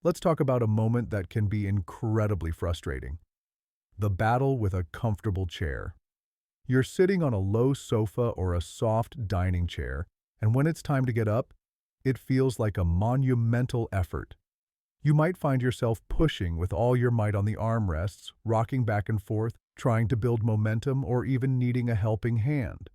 let's talk about a moment that can be incredibly frustrating. The battle with a comfortable chair. You're sitting on a low sofa or a soft dining chair, and when it's time to get up, it feels like a monumental effort. You might find yourself pushing with all your might on the armrests, rocking back and forth, trying to build momentum, or even needing a helping hand.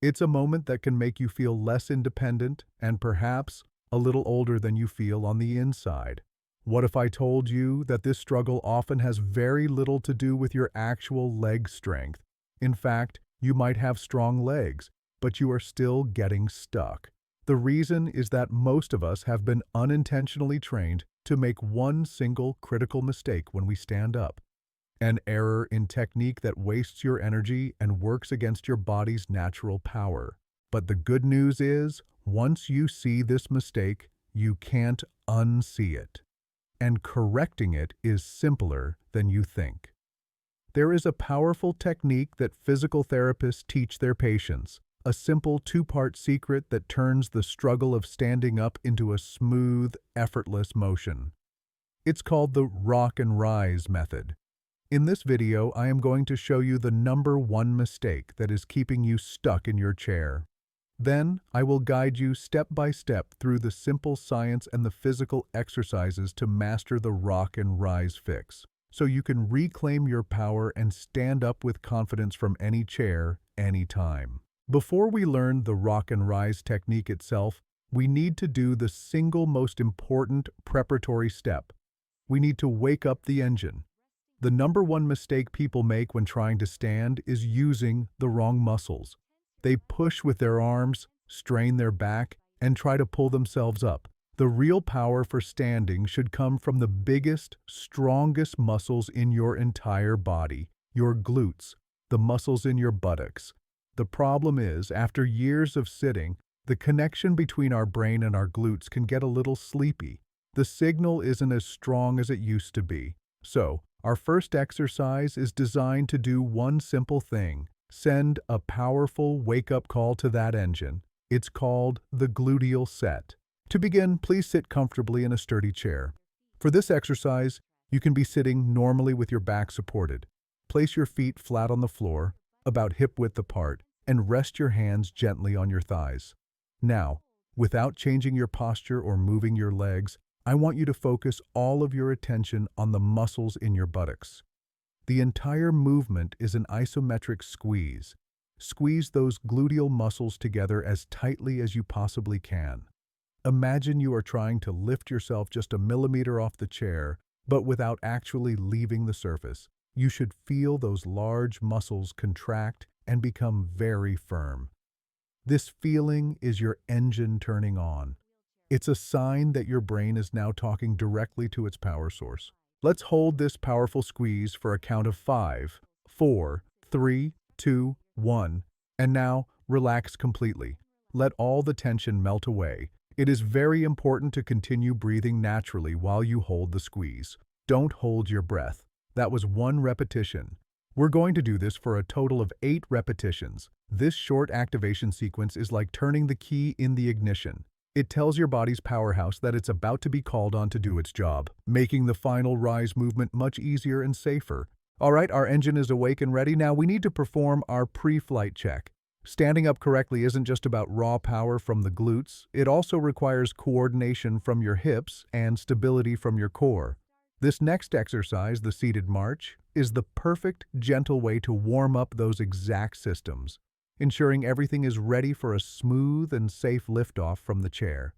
It's a moment that can make you feel less independent and perhaps a little older than you feel on the inside. What if I told you that this struggle often has very little to do with your actual leg strength? In fact, you might have strong legs, but you are still getting stuck. The reason is that most of us have been unintentionally trained to make one single critical mistake when we stand up. An error in technique that wastes your energy and works against your body's natural power. But the good news is, once you see this mistake, you can't unsee it. And correcting it is simpler than you think. There is a powerful technique that physical therapists teach their patients, a simple two-part secret that turns the struggle of standing up into a smooth, effortless motion. It's called the rock and rise method. In this video, I am going to show you the number one mistake that is keeping you stuck in your chair. Then, I will guide you step by step through the simple science and the physical exercises to master the rock and rise fix, so you can reclaim your power and stand up with confidence from any chair, anytime. Before we learn the rock and rise technique itself, we need to do the single most important preparatory step. We need to wake up the engine. The number one mistake people make when trying to stand is using the wrong muscles. They push with their arms, strain their back, and try to pull themselves up. The real power for standing should come from the biggest, strongest muscles in your entire body, your glutes, the muscles in your buttocks. The problem is, after years of sitting, the connection between our brain and our glutes can get a little sleepy. The signal isn't as strong as it used to be. So, our first exercise is designed to do one simple thing: send a powerful wake-up call to that engine. It's called the gluteal set. To begin, please sit comfortably in a sturdy chair. For this exercise, you can be sitting normally with your back supported. Place your feet flat on the floor, about hip-width apart, and rest your hands gently on your thighs. Now, without changing your posture or moving your legs, I want you to focus all of your attention on the muscles in your buttocks. The entire movement is an isometric squeeze. Squeeze those gluteal muscles together as tightly as you possibly can. Imagine you are trying to lift yourself just a millimeter off the chair, but without actually leaving the surface. You should feel those large muscles contract and become very firm. This feeling is your engine turning on. It's a sign that your brain is now talking directly to its power source. Let's hold this powerful squeeze for a count of 5, 4, 3, 2, 1, and now relax completely. Let all the tension melt away. It is very important to continue breathing naturally while you hold the squeeze. Don't hold your breath. That was 1 repetition. We're going to do this for a total of 8 repetitions. This short activation sequence is like turning the key in the ignition. It tells your body's powerhouse that it's about to be called on to do its job, making the final rise movement much easier and safer. All right, our engine is awake and ready. Now we need to perform our pre-flight check. Standing up correctly isn't just about raw power from the glutes. It also requires coordination from your hips and stability from your core. This next exercise, the seated march, is the perfect, gentle way to warm up those exact systems, ensuring everything is ready for a smooth and safe liftoff from the chair.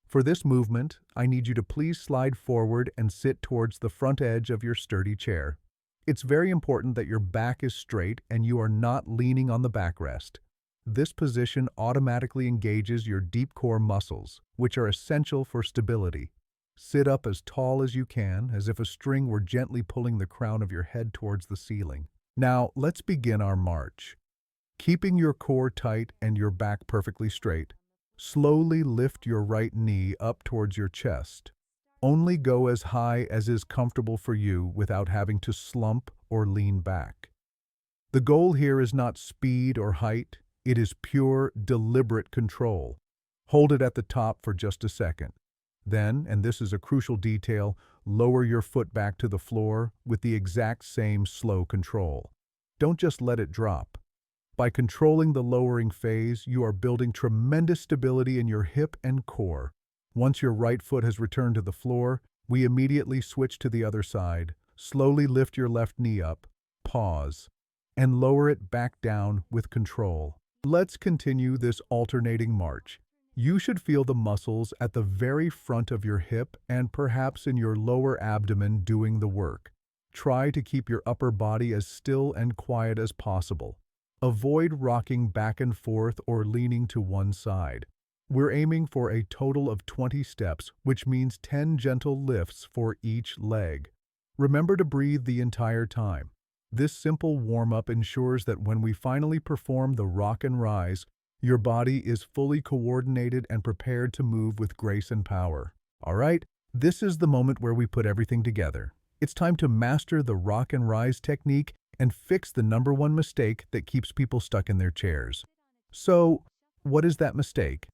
For this movement, I need you to please slide forward and sit towards the front edge of your sturdy chair. It's very important that your back is straight and you are not leaning on the backrest. This position automatically engages your deep core muscles, which are essential for stability. Sit up as tall as you can, as if a string were gently pulling the crown of your head towards the ceiling. Now, let's begin our march. Keeping your core tight and your back perfectly straight, slowly lift your right knee up towards your chest. Only go as high as is comfortable for you without having to slump or lean back. The goal here is not speed or height, it is pure, deliberate control. Hold it at the top for just a second. Then, and this is a crucial detail, lower your foot back to the floor with the exact same slow control. Don't just let it drop. By controlling the lowering phase, you are building tremendous stability in your hip and core. Once your right foot has returned to the floor, we immediately switch to the other side. Slowly lift your left knee up, pause, and lower it back down with control. Let's continue this alternating march. You should feel the muscles at the very front of your hip and perhaps in your lower abdomen doing the work. Try to keep your upper body as still and quiet as possible. Avoid rocking back and forth or leaning to one side. We're aiming for a total of 20 steps, which means 10 gentle lifts for each leg. Remember to breathe the entire time. This simple warm-up ensures that when we finally perform the rock and rise, your body is fully coordinated and prepared to move with grace and power. All right, this is the moment where we put everything together. It's time to master the rock and rise technique and fix the number one mistake that keeps people stuck in their chairs. So, what is that mistake?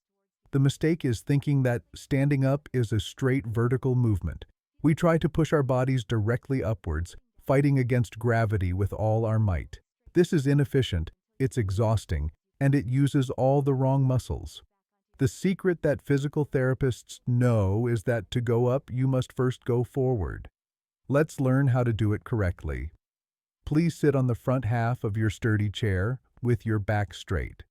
The mistake is thinking that standing up is a straight vertical movement. We try to push our bodies directly upwards, fighting against gravity with all our might. This is inefficient, it's exhausting, and it uses all the wrong muscles. The secret that physical therapists know is that to go up, you must first go forward. Let's learn how to do it correctly. Please sit on the front half of your sturdy chair with your back straight.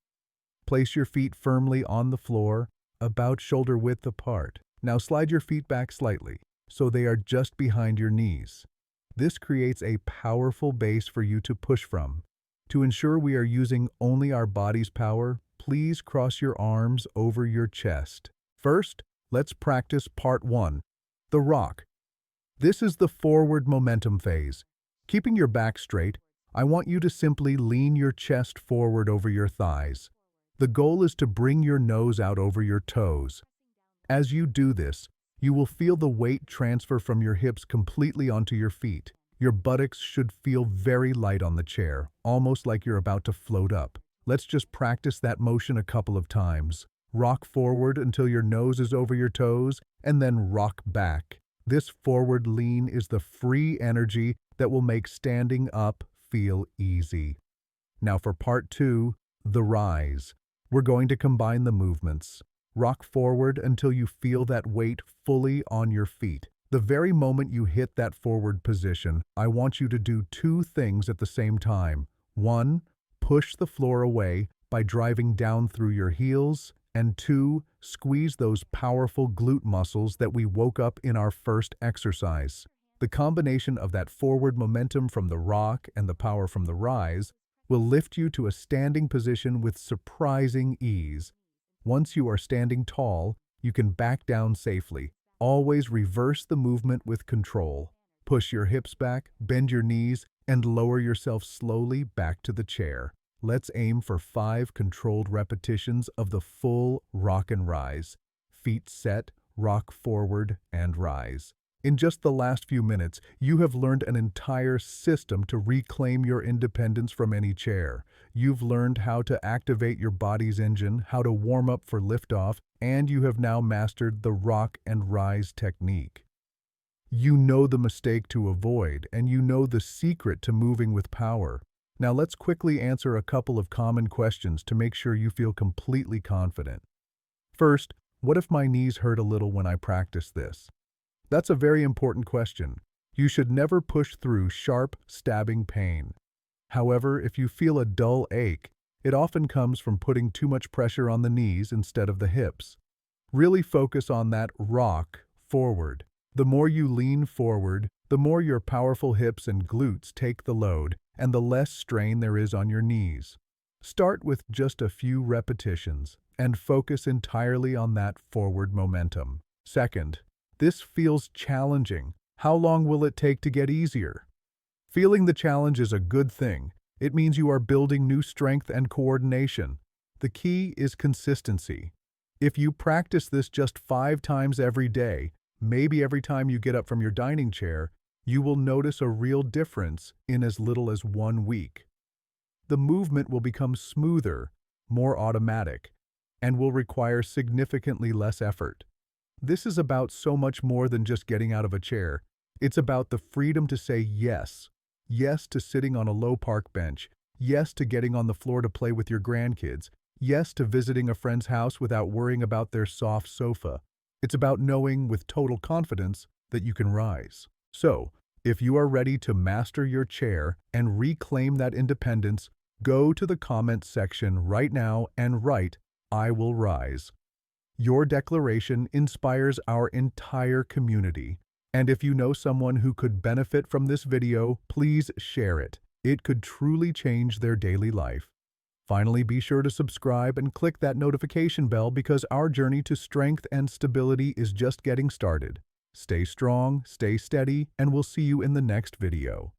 Place your feet firmly on the floor, about shoulder width apart. Now slide your feet back slightly, so they are just behind your knees. This creates a powerful base for you to push from. To ensure we are using only our body's power, please cross your arms over your chest. First, let's practice part 1, the rock. This is the forward momentum phase. Keeping your back straight, I want you to simply lean your chest forward over your thighs. The goal is to bring your nose out over your toes. As you do this, you will feel the weight transfer from your hips completely onto your feet. Your buttocks should feel very light on the chair, almost like you're about to float up. Let's just practice that motion a couple of times. Rock forward until your nose is over your toes, and then rock back. This forward lean is the free energy that will make standing up feel easy. Now for part 2, the rise. We're going to combine the movements. Rock forward until you feel that weight fully on your feet. The very moment you hit that forward position, I want you to do 2 things at the same time. 1, push the floor away by driving down through your heels, and 2, squeeze those powerful glute muscles that we woke up in our first exercise. The combination of that forward momentum from the rock and the power from the rise will lift you to a standing position with surprising ease. Once you are standing tall, you can back down safely. Always reverse the movement with control. Push your hips back, bend your knees, and lower yourself slowly back to the chair. Let's aim for 5 controlled repetitions of the full rock and rise. Feet set, rock forward, and rise. In just the last few minutes, you have learned an entire system to reclaim your independence from any chair. You've learned how to activate your body's engine, how to warm up for liftoff, and you have now mastered the rock and rise technique. You know the mistake to avoid, and you know the secret to moving with power. Now let's quickly answer a couple of common questions to make sure you feel completely confident. First, what if my knees hurt a little when I practice this? That's a very important question. You should never push through sharp, stabbing pain. However, if you feel a dull ache, it often comes from putting too much pressure on the knees instead of the hips. Really focus on that rock forward. The more you lean forward, the more your powerful hips and glutes take the load, and the less strain there is on your knees. Start with just a few repetitions, and focus entirely on that forward momentum. Second, this feels challenging. How long will it take to get easier? Feeling the challenge is a good thing. It means you are building new strength and coordination. The key is consistency. If you practice this just 5 times every day, maybe every time you get up from your dining chair, you will notice a real difference in as little as 1 week. The movement will become smoother, more automatic, and will require significantly less effort. This is about so much more than just getting out of a chair. It's about the freedom to say yes. Yes to sitting on a low park bench. Yes to getting on the floor to play with your grandkids. Yes to visiting a friend's house without worrying about their soft sofa. It's about knowing with total confidence that you can rise. So, if you are ready to master your chair and reclaim that independence, go to the comment section right now and write, "I will rise." Your declaration inspires our entire community. And if you know someone who could benefit from this video, please share it. It could truly change their daily life. Finally, be sure to subscribe and click that notification bell because our journey to strength and stability is just getting started. Stay strong, stay steady, and we'll see you in the next video.